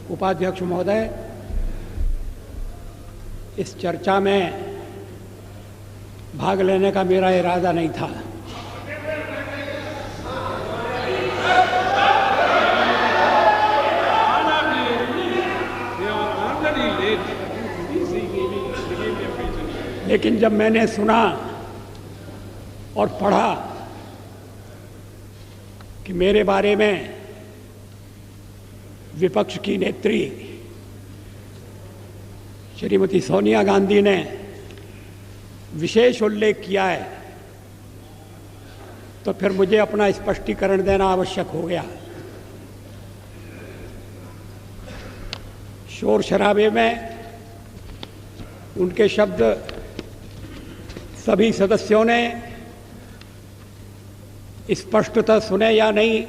उपाध्यक्ष महोदय, इस चर्चा में भाग लेने का मेरा इरादा नहीं था। लेकिन जब मैंने सुना और पढ़ा कि मेरे बारे में विपक्ष की नेत्री श्रीमती सोनिया गांधी ने विशेष उल्लेख किया है, तो फिर मुझे अपना स्पष्टीकरण देना आवश्यक हो गया। शोर शराबे में उनके शब्द सभी सदस्यों ने स्पष्टतः सुने या नहीं,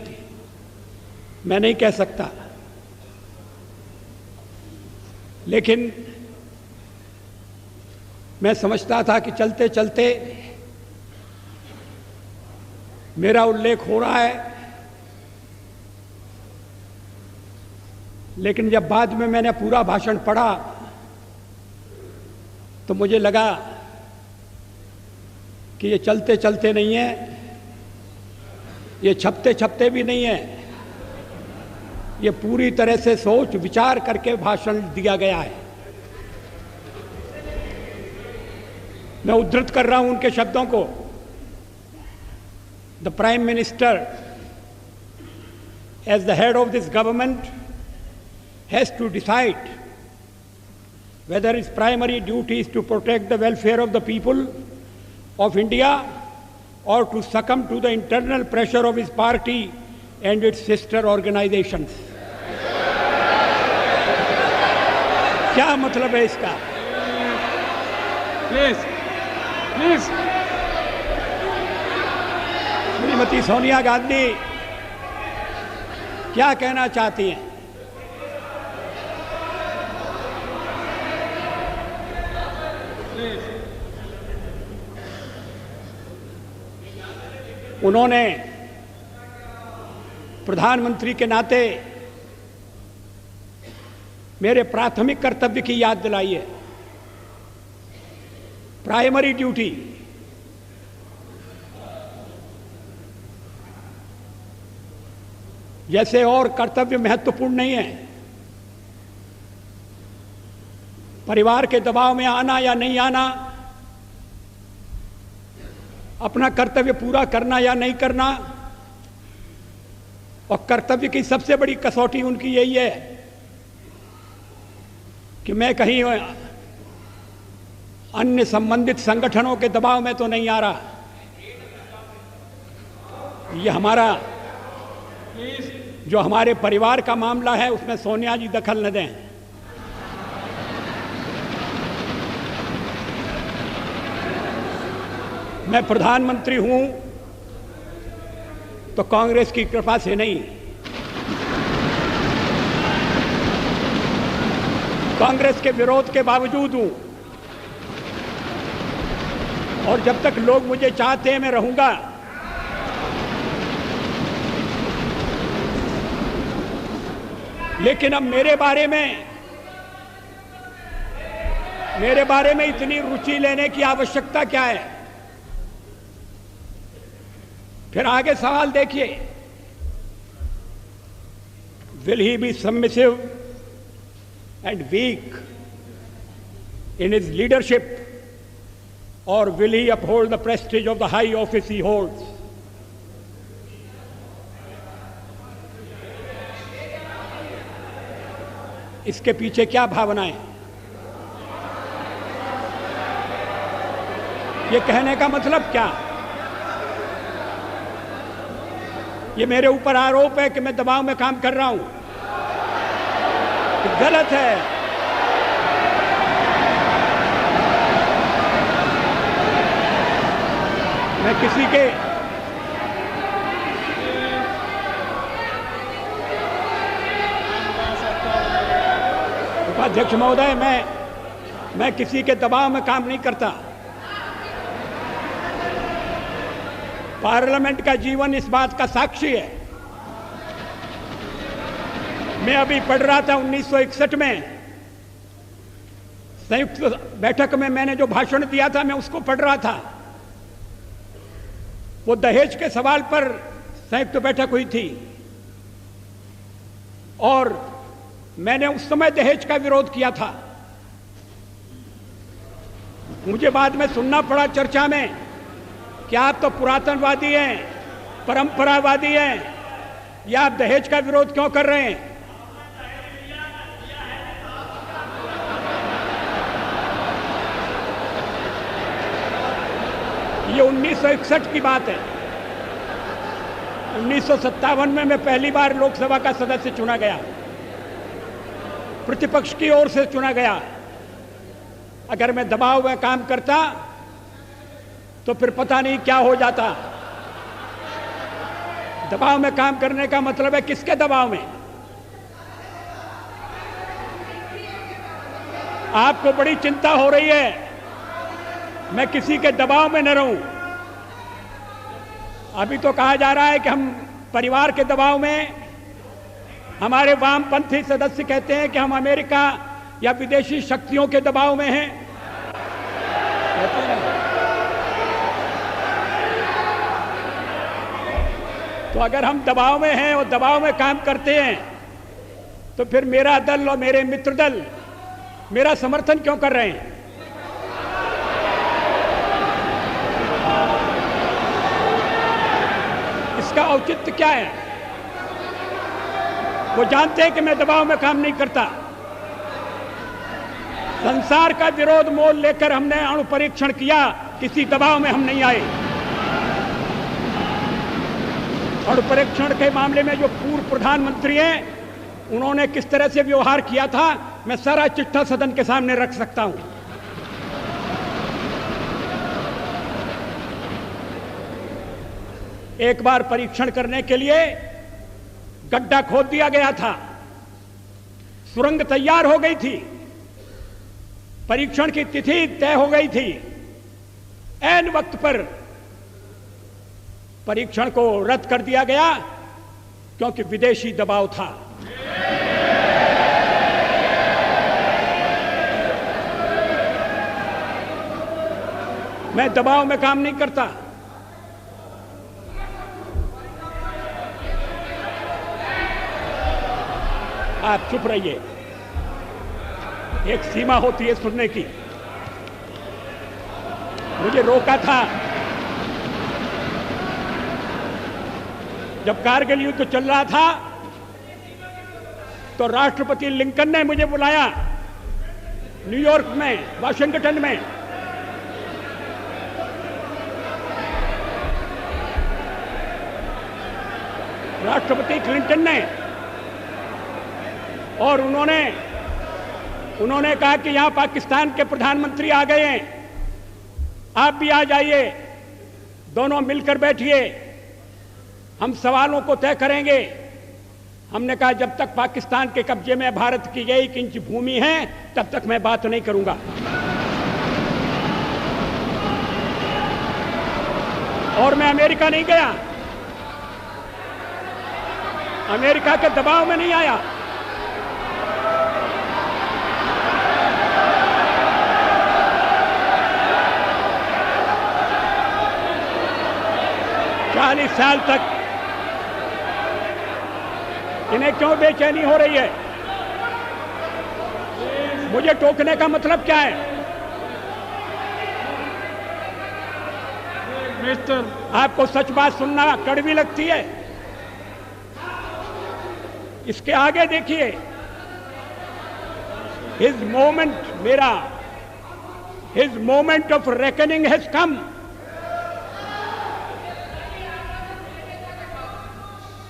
मैं नहीं कह सकता, लेकिन मैं समझता था कि चलते चलते मेरा उल्लेख हो रहा है। लेकिन जब बाद में मैंने पूरा भाषण पढ़ा तो मुझे लगा कि ये चलते चलते नहीं है, ये छपते छपते भी नहीं है, ये पूरी तरह से सोच विचार करके भाषण दिया गया है। मैं उद्धृत कर रहा हूं उनके शब्दों को। The prime minister as the head of this government has to decide whether its primary duty is to protect the welfare of the people of India or to succumb to the internal pressure of his party and its sister organizations. क्या मतलब है इसका? Please. Shrimati Sonia Gandhi क्या कहना चाहती हैं? उन्होंने प्रधानमंत्री के नाते मेरे प्राथमिक कर्तव्य की याद दिलाई है। प्राइमरी ड्यूटी, जैसे और कर्तव्य महत्वपूर्ण नहीं है, परिवार के दबाव में आना या नहीं आना, अपना कर्तव्य पूरा करना या नहीं करना, और कर्तव्य की सबसे बड़ी कसौटी उनकी यही है कि मैं कहीं अन्य संबंधित संगठनों के दबाव में तो नहीं आ रहा। ये हमारा जो हमारे परिवार का मामला है उसमें सोनिया जी दखल न दें। मैं प्रधानमंत्री हूं तो कांग्रेस की कृपा से नहीं, कांग्रेस के विरोध के बावजूद हूं, और जब तक लोग मुझे चाहते हैं मैं रहूंगा। लेकिन अब मेरे बारे में इतनी रुचि लेने की आवश्यकता क्या है? फिर आगे सवाल देखिए, will he be submissive and weak in his leadership or will he uphold the prestige of the high office he holds? इसके पीछे क्या भावनाएं? ये कहने का मतलब क्या? ये मेरे ऊपर आरोप है कि मैं दबाव में काम कर रहा हूं, गलत है। मैं किसी के उपाध्यक्ष महोदय, मैं किसी के दबाव में काम नहीं करता। पार्लियामेंट का जीवन इस बात का साक्षी है। मैं अभी पढ़ रहा था 1961 में संयुक्त बैठक में मैंने जो भाषण दिया था, मैं उसको पढ़ रहा था। वो दहेज के सवाल पर संयुक्त बैठक हुई थी और मैंने उस समय दहेज का विरोध किया था। मुझे बाद में सुनना पड़ा चर्चा में कि आप तो पुरातनवादी हैं, परंपरावादी हैं, या आप दहेज का विरोध क्यों कर रहे हैं? ये 1961 की बात है। 1957 में मैं पहली बार लोकसभा का सदस्य चुना गया, प्रतिपक्ष की ओर से चुना गया। अगर मैं दबाव में काम करता तो फिर पता नहीं क्या हो जाता। दबाव में काम करने का मतलब है किसके दबाव में? आपको बड़ी चिंता हो रही है मैं किसी के दबाव में न रहूं। अभी तो कहा जा रहा है कि हम परिवार के दबाव में, हमारे वामपंथी सदस्य कहते हैं कि हम अमेरिका या विदेशी शक्तियों के दबाव में हैं। तो अगर हम दबाव में हैं और दबाव में काम करते हैं तो फिर मेरा दल और मेरे मित्र दल मेरा समर्थन क्यों कर रहे हैं? इसका औचित्य क्या है? वो जानते हैं कि मैं दबाव में काम नहीं करता। संसार का विरोध मोल लेकर हमने अणु परीक्षण किया, किसी दबाव में हम नहीं आए। अणु परीक्षण के मामले में जो पूर्व प्रधानमंत्री हैं, उन्होंने किस तरह से व्यवहार किया था, मैं सारा चिट्ठा सदन के सामने रख सकता हूं। एक बार परीक्षण करने के लिए गड्ढा खोद दिया गया था, सुरंग तैयार हो गई थी, परीक्षण की तिथि तय हो गई थी। ऐन वक्त पर परीक्षण को रद्द कर दिया गया क्योंकि विदेशी दबाव था। मैं दबाव में काम नहीं करता। आप चुप रहिए, एक सीमा होती है सुनने की। मुझे रोका था जब कारगिल युद्ध चल रहा था, तो राष्ट्रपति लिंकन ने मुझे बुलाया न्यूयॉर्क में, वाशिंगटन में। राष्ट्रपति क्लिंटन ने, और उन्होंने कहा कि यहां पाकिस्तान के प्रधानमंत्री आ गए हैं, आप भी आ जाइए, दोनों मिलकर बैठिए, हम सवालों को तय करेंगे। हमने कहा जब तक पाकिस्तान के कब्जे में भारत की 1 इंच भूमि है तब तक मैं बात नहीं करूंगा। और मैं अमेरिका नहीं गया, अमेरिका के दबाव में नहीं आया। चालीस साल तक इन्हें क्यों बेचैनी हो रही है? मुझे टोकने का मतलब क्या है? मिस्टर, आपको सच बात सुनना कड़वी लगती है? इसके आगे देखिए, his moment of reckoning has come.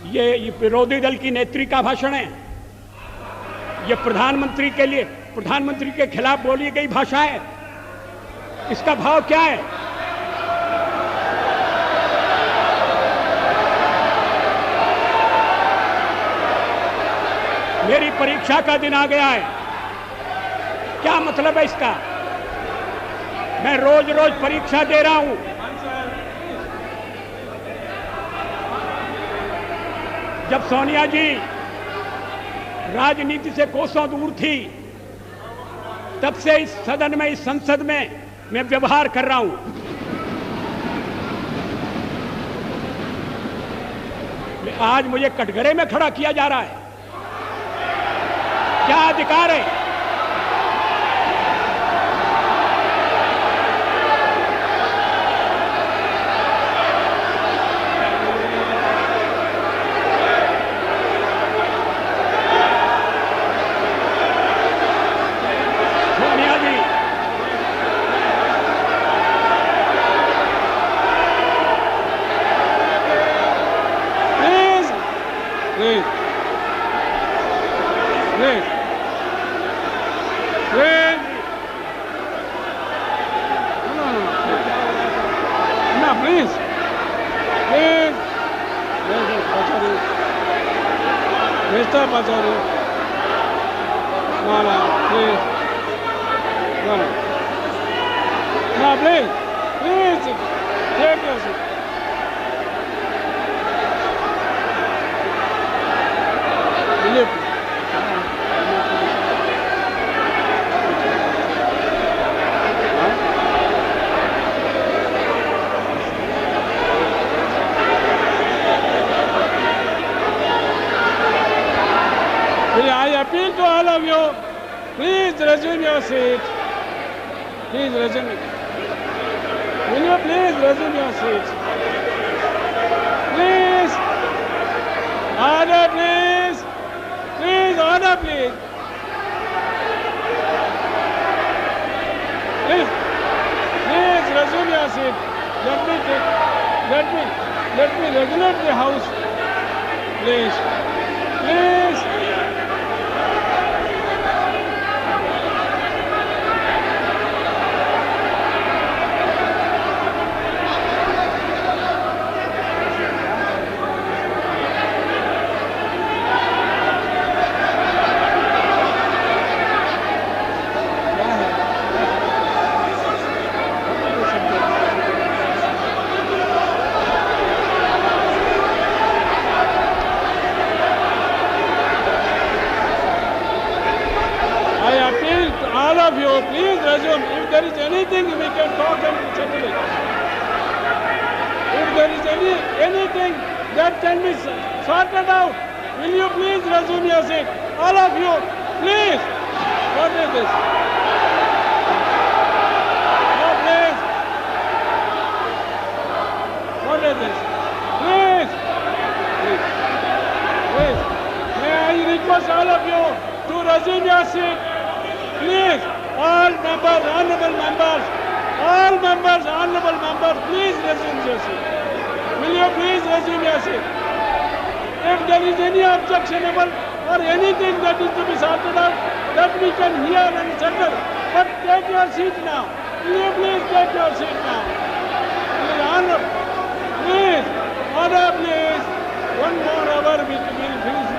ये विरोधी दल की नेत्री का भाषण है, ये प्रधानमंत्री के लिए, प्रधानमंत्री के खिलाफ बोली गई भाषा है। इसका भाव क्या है? मेरी परीक्षा का दिन आ गया है, क्या मतलब है इसका? मैं रोज रोज परीक्षा दे रहा हूं। जब सोनिया जी राजनीति से कोसों दूर थी, तब से इस सदन में, इस संसद में मैं व्यवहार कर रहा हूं। आज मुझे कटघरे में खड़ा किया जा रहा है, क्या अधिकार है? सोनिया जी, Please. Please. Please. No. No, please. Please. Mr. Pachari. No, please. No. No, please. Please. Take your seat. I appeal to all of you, please resume your seat. Please resume it. Will you please resume your seat? Please. Order, please. Please, order, please. Please resume your seat. Let me regulate the house. Please. All of you, please resume. If there is anything, we can talk and settle it. If there is anything that can be sorted out, will you please resume your seat? All of you, please. What is this? No, please. What is this? Please. May I request all of you to resume your seat? Please, all members, honorable members, please resume your seat. Will you please resume your seat? If there is any objectionable or anything that is to be sorted out, that we can hear and settle. But take your seat now. Will you please take your seat now? Please, order, please. 1 more hour we will finish.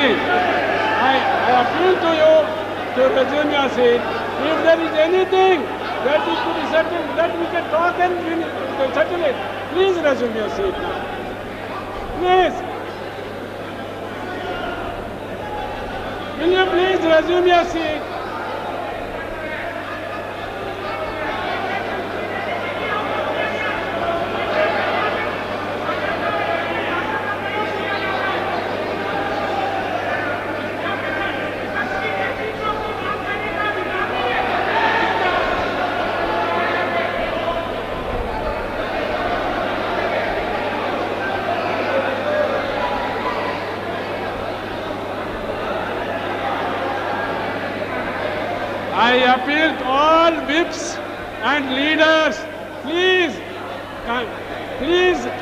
I appeal to you to resume your seat. If there is anything that is to be settled, that we can talk and settle it, please resume your seat now. Please. Will you please resume your seat? I appeal to all whips and leaders, please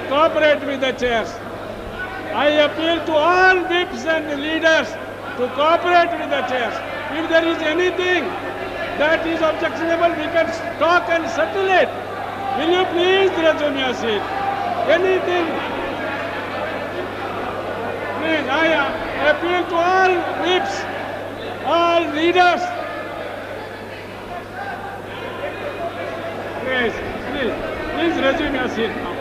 cooperate with the chairs. I appeal to all whips and leaders to cooperate with the chairs. If there is anything that is objectionable, we can talk and settle it. Will you please resume your seat? Anything? Please, I appeal to all whips, all leaders. resume your seat now.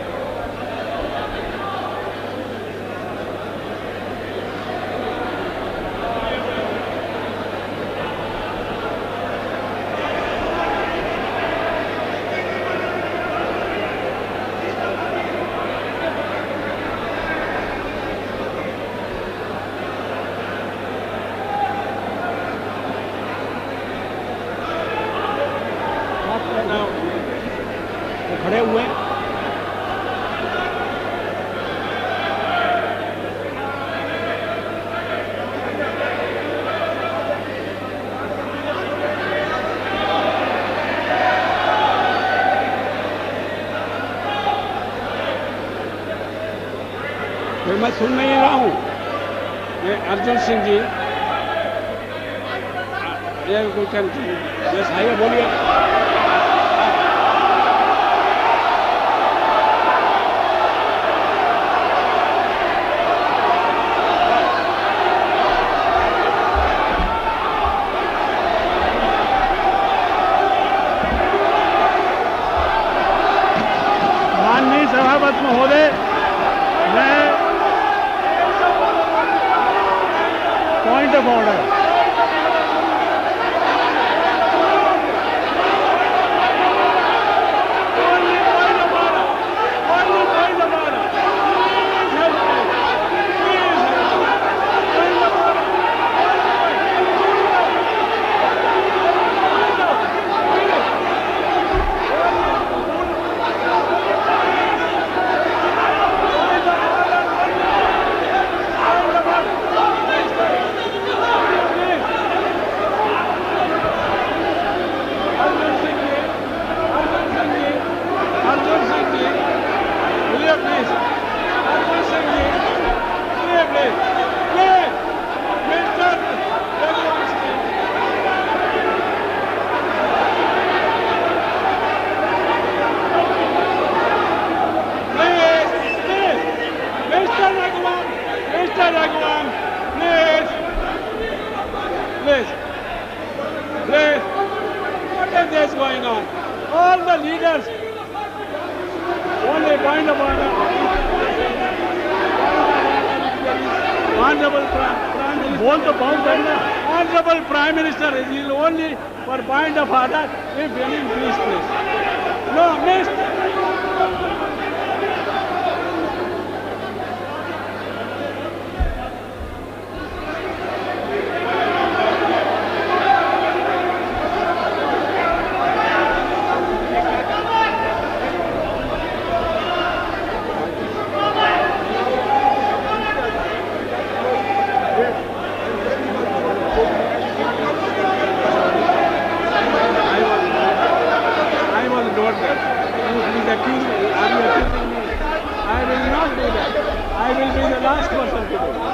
वो खड़े हुए हैं। फिर मैं सुन नहीं रहा हूँ। ये अर्जुन सिंह जी, ये कोई कंटिन्यू। यस आइए बोलिए। माननीय सभापति महोदय, मैं point of order. Please, what is this going on? All the leaders, only point of order. Honorable Prime Minister, बोल तो बहुत करना. Honorable Prime Minister is only for point of order. If any, please. No, Mr. I will not do that. I will be the last person to do it.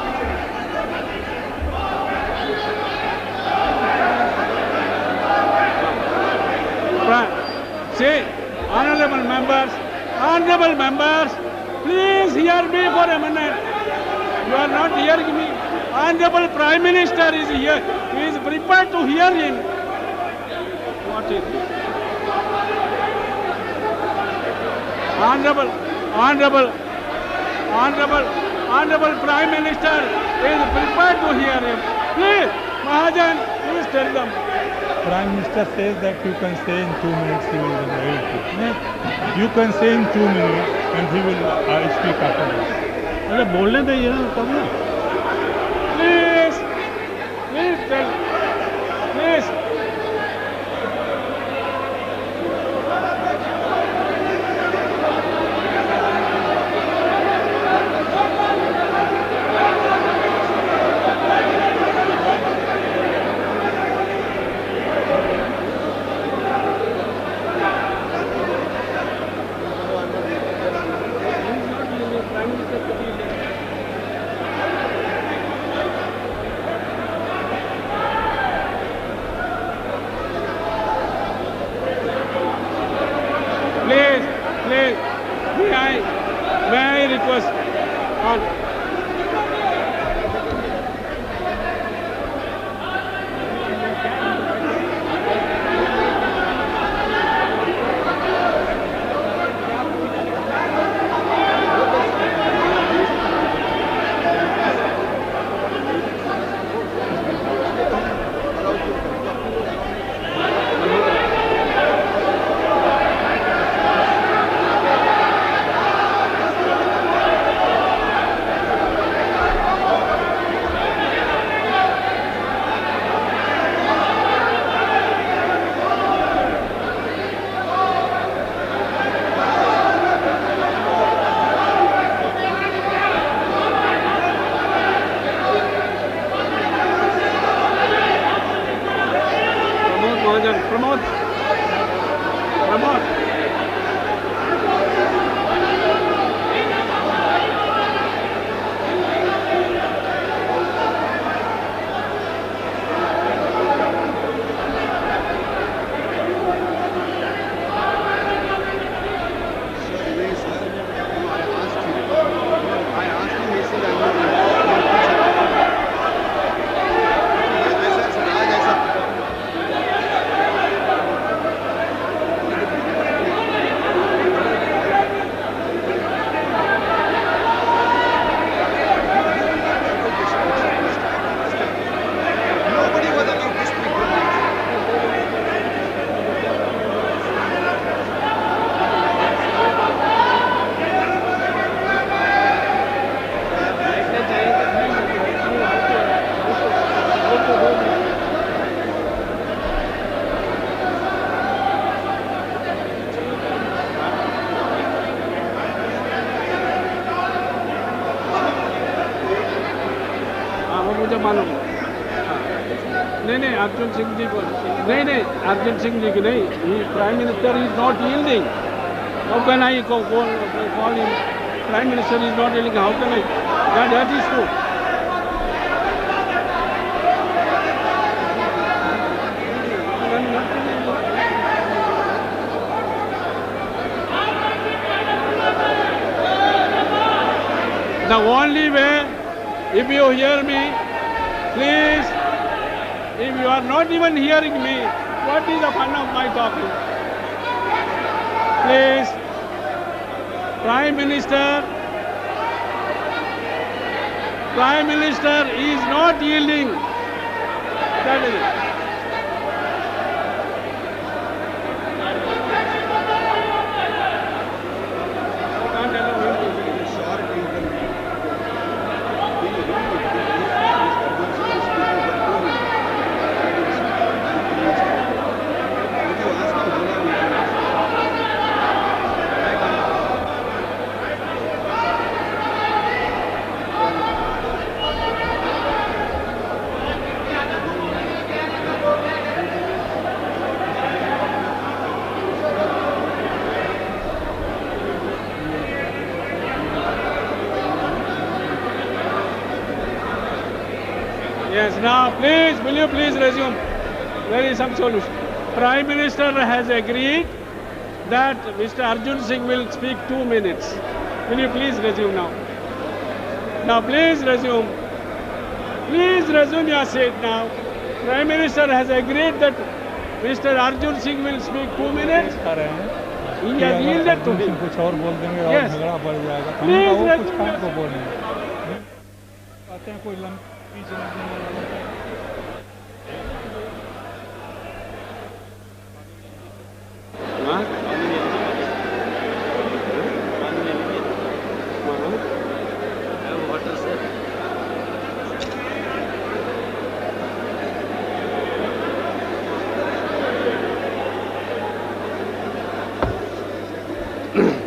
See, honorable members, please hear me for a minute. You are not hearing me. Honorable Prime Minister is here. He is prepared to hear him. What is this? Honorable Prime Minister is prepared to hear him. Please, Mahajan, please tell them. Prime Minister says that you can say in 2 minutes he will be able to. You can say in 2 minutes and he will speak afterwards. अरे बोलने दीजिए ना तब ना. Please tell. Please. Please, may I request on मालूम। नहीं अर्जुन सिंह जी को नहीं अर्जुन सिंह जी को नहीं, prime minister is not yielding. How can I call him? Prime Minister is not yielding. How can I? That is true. The only way, if you hear me, please, if you are not even hearing me, what is the fun of my talking? Please, Prime Minister is not yielding. That is it. Yes, now please, will you please resume? There is some solution. Prime Minister has agreed that Mr. Arjun Singh will speak 2 minutes. Will you please resume now? Now please resume. Please resume your seat now. Prime Minister has agreed that Mr. Arjun Singh will speak 2 minutes. He has yielded to him. कुछ और बोल देंगे और Yes. झगड़ा बढ़ जाएगा। Please वो कुछ resume काम your को बोलेंगे। कहते हैं कोई लंबी जिंदगी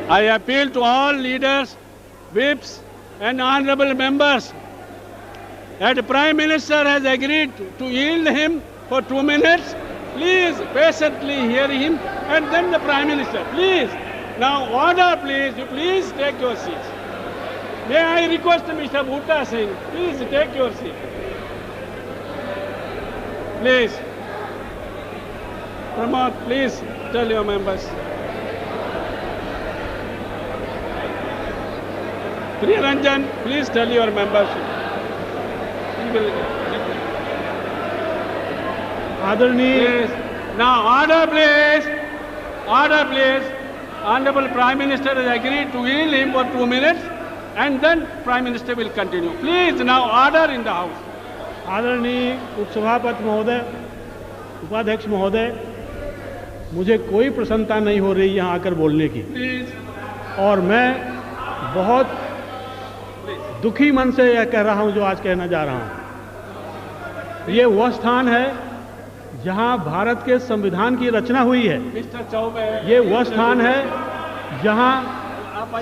I appeal to all leaders, whips and honorable members that the Prime Minister has agreed to yield him for 2 minutes. Please patiently hear him and then the Prime Minister. Please. Now order please. You please take your seats. May I request Mr. Bhutta Singh, please take your seat. Please. Pramod, please tell your members. Priyaranjan, please tell your members. आदरणीय Now order please. Order please. Honorable Prime Minister has agreed to yield him for 2 minutes and then Prime Minister will continue. Please now order in the house. आदरणीय उपसभापति महोदय, उपाध्यक्ष महोदय, मुझे कोई प्रसन्नता नहीं हो रही यहाँ आकर बोलने की Please. और मैं बहुत दुखी मन से यह कह रहा हूँ जो आज कहना जा रहा हूँ। ये वह स्थान है जहाँ भारत के संविधान की रचना हुई है। Mr. Chaubey. ये वह स्थान है जहाँ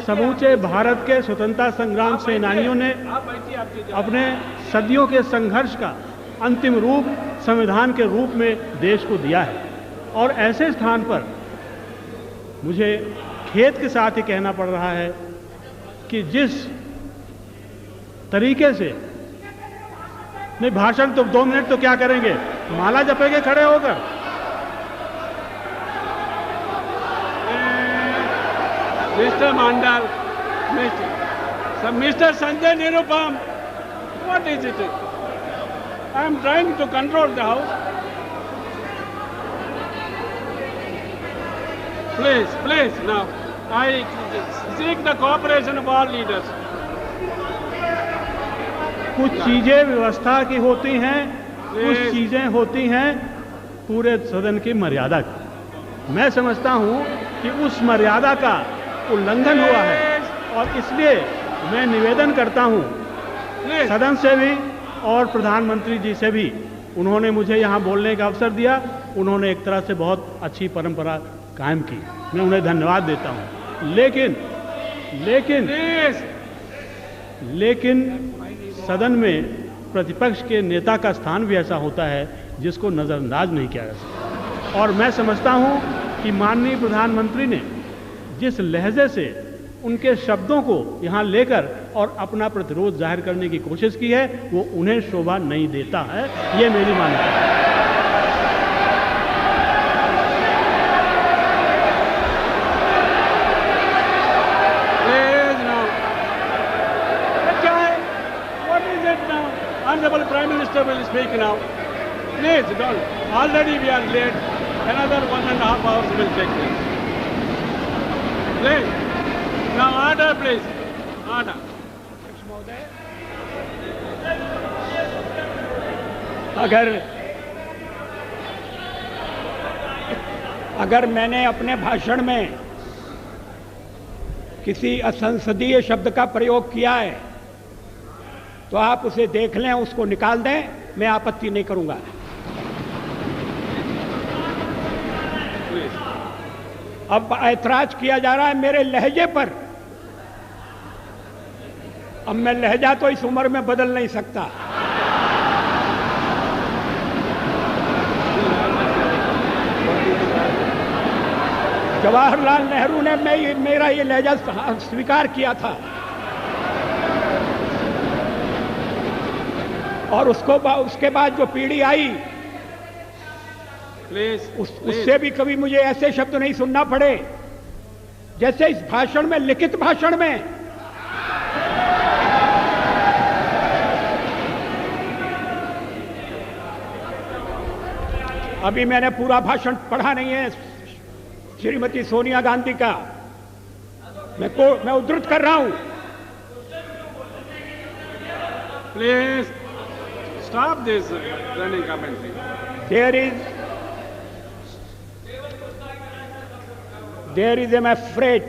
समूचे भारत के स्वतंत्रता संग्राम सेनानियों ने आप बैठिए, आपकी जगह। अपने सदियों के संघर्ष का अंतिम रूप संविधान के रूप में देश को दिया है। और ऐसे स्थान पर मुझे खेद के साथ ही कहना पड़ रहा है कि जिस तरीके से नहीं, भाषण तो 2 मिनट तो क्या करेंगे, माला जपेंगे खड़े होकर। Mr. Mandal, Mr. Sanjay Nirupam, what is it? I am trying to control the house. Please, now, I seek the cooperation of all leaders. कुछ चीजें व्यवस्था की होती हैं, कुछ चीजें होती हैं पूरे सदन की मर्यादा की। मैं समझता हूं कि उस मर्यादा का उल्लंघन हुआ है और इसलिए मैं निवेदन करता हूं सदन से भी और प्रधानमंत्री जी से भी। उन्होंने मुझे यहां बोलने का अवसर दिया, उन्होंने एक तरह से बहुत अच्छी परंपरा कायम की, मैं उन्हें धन्यवाद देता हूं। लेकिन सदन में प्रतिपक्ष के नेता का स्थान भी ऐसा होता है जिसको नज़रअंदाज नहीं किया जा सकता। और मैं समझता हूं कि माननीय प्रधानमंत्री ने जिस लहजे से उनके शब्दों को यहां लेकर और अपना प्रतिरोध जाहिर करने की कोशिश की है, वो उन्हें शोभा नहीं देता है, ये मेरी मान्यता है। Honorable Prime Minister will speak now. Please don't. Already we are late. Another 1.5 hours will take place. Please. Now order, please. Order. अगर मैंने अपने भाषण में किसी असंसदीय शब्द का प्रयोग किया है तो आप उसे देख लें, उसको निकाल दें, मैं आपत्ति नहीं करूंगा। अब ऐतराज किया जा रहा है मेरे लहजे पर। अब मैं लहजा तो इस उम्र में बदल नहीं सकता। जवाहरलाल नेहरू ने मेरा ये लहजा स्वीकार किया था और उसके बाद जो पीढ़ी आई उससे भी कभी मुझे ऐसे शब्द नहीं सुनना पड़े जैसे इस भाषण में, लिखित भाषण में। अभी मैंने पूरा भाषण पढ़ा नहीं है श्रीमती सोनिया गांधी का, मैं उद्धृत कर रहा हूं। Please stop this running commentary. There is, I'm afraid,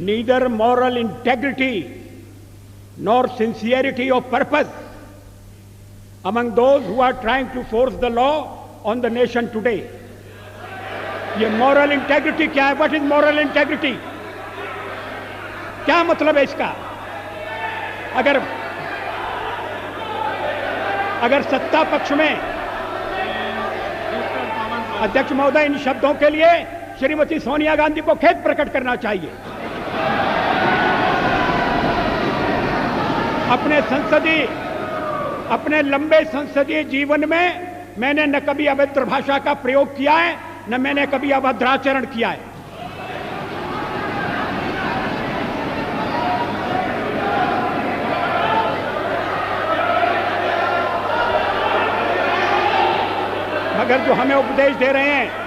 neither moral integrity nor sincerity of purpose among those who are trying to force the law on the nation today. ये moral integrity क्या है? What is moral integrity? क्या मतलब है इसका? अगर सत्ता पक्ष में अध्यक्ष महोदय, इन शब्दों के लिए श्रीमती सोनिया गांधी को खेद प्रकट करना चाहिए। अपने लंबे संसदीय जीवन में मैंने न कभी अभद्र भाषा का प्रयोग किया है, न मैंने कभी अभद्राचरण किया है। मगर जो हमें उपदेश दे रहे हैं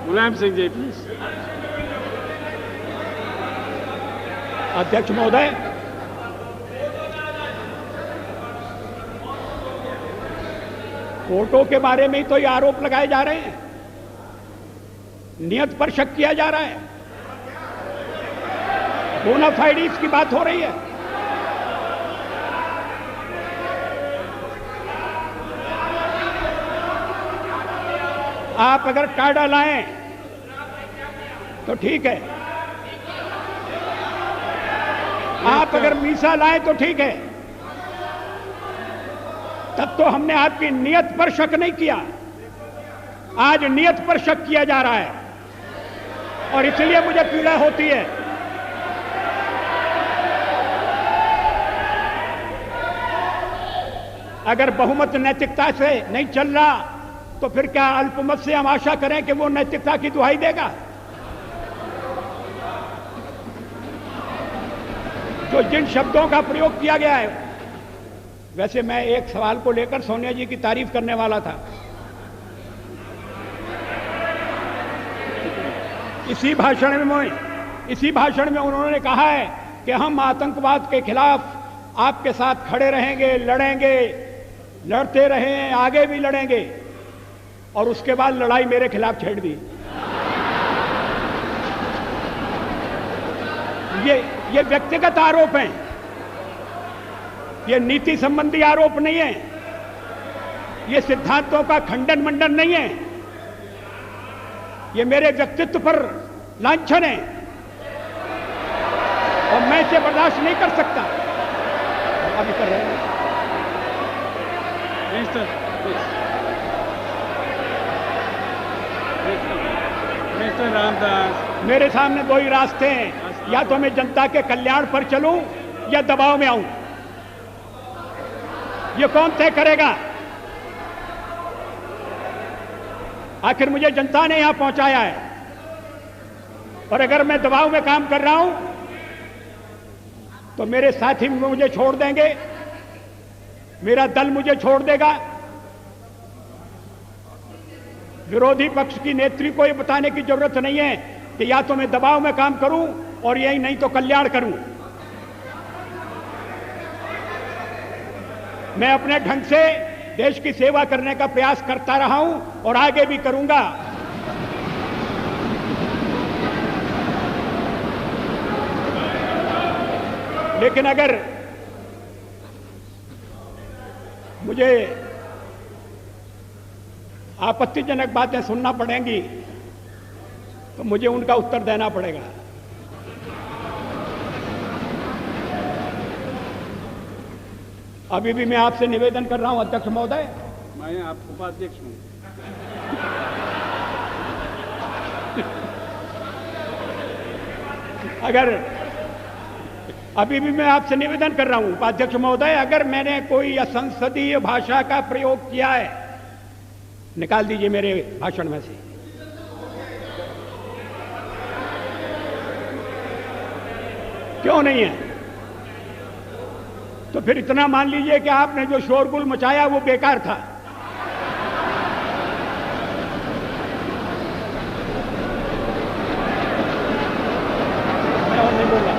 मुलायम सिंह जी प्लीज। अध्यक्ष महोदय, फोटो के बारे में ही तो ये आरोप लगाए जा रहे हैं, नियत पर शक किया जा रहा है, बोनाफाइड्स की बात हो रही है। आप अगर टाडा लाएं तो ठीक है, आप अगर मीसा लाएं तो ठीक है, तब तो हमने आपकी नियत पर शक नहीं किया। आज नियत पर शक किया जा रहा है और इसलिए मुझे पीड़ा होती है। अगर बहुमत नैतिकता से नहीं चल रहा तो फिर क्या अल्पमत से हम आशा करें कि वो नैतिकता की दुहाई देगा? जो जिन शब्दों का प्रयोग किया गया है, वैसे मैं एक सवाल को लेकर सोनिया जी की तारीफ करने वाला था। इसी भाषण में उन्होंने कहा है कि हम आतंकवाद के खिलाफ आपके साथ खड़े रहेंगे, लड़ेंगे, लड़ते रहे हैं, आगे भी लड़ेंगे, और उसके बाद लड़ाई मेरे खिलाफ छेड़ दी। ये व्यक्तिगत आरोप हैं, ये नीति संबंधी आरोप नहीं है, ये सिद्धांतों का खंडन मंडन नहीं है, ये मेरे व्यक्तित्व पर लांछन है और मैं इसे बर्दाश्त नहीं कर सकता। अभी कर रहे हैं मिस्टर रामदास, मेरे सामने दो ही रास्ते हैं, या तो मैं जनता के कल्याण पर चलूं या दबाव में आऊं। ये कौन तय करेगा? आखिर मुझे जनता ने यहां पहुंचाया है और अगर मैं दबाव में काम कर रहा हूं तो मेरे साथी मुझे छोड़ देंगे, मेरा दल मुझे छोड़ देगा। विरोधी पक्ष की नेत्री को यह बताने की जरूरत नहीं है कि या तो मैं दबाव में काम करूं और यही नहीं तो कल्याण करूं। मैं अपने ढंग से देश की सेवा करने का प्रयास करता रहा हूं और आगे भी करूंगा। लेकिन अगर मुझे आपत्तिजनक बातें सुनना पड़ेंगी तो मुझे उनका उत्तर देना पड़ेगा। अभी भी मैं आपसे निवेदन कर रहा हूं अध्यक्ष महोदय, मैं आप उपाध्यक्ष हूं। अगर अभी भी मैं आपसे निवेदन कर रहा हूं उपाध्यक्ष महोदय, अगर मैंने कोई असंसदीय भाषा का प्रयोग किया है, निकाल दीजिए मेरे भाषण में से। क्यों नहीं है? तो फिर इतना मान लीजिए कि आपने जो शोरगुल मचाया वो बेकार था। मैं और नहीं बोल रहा।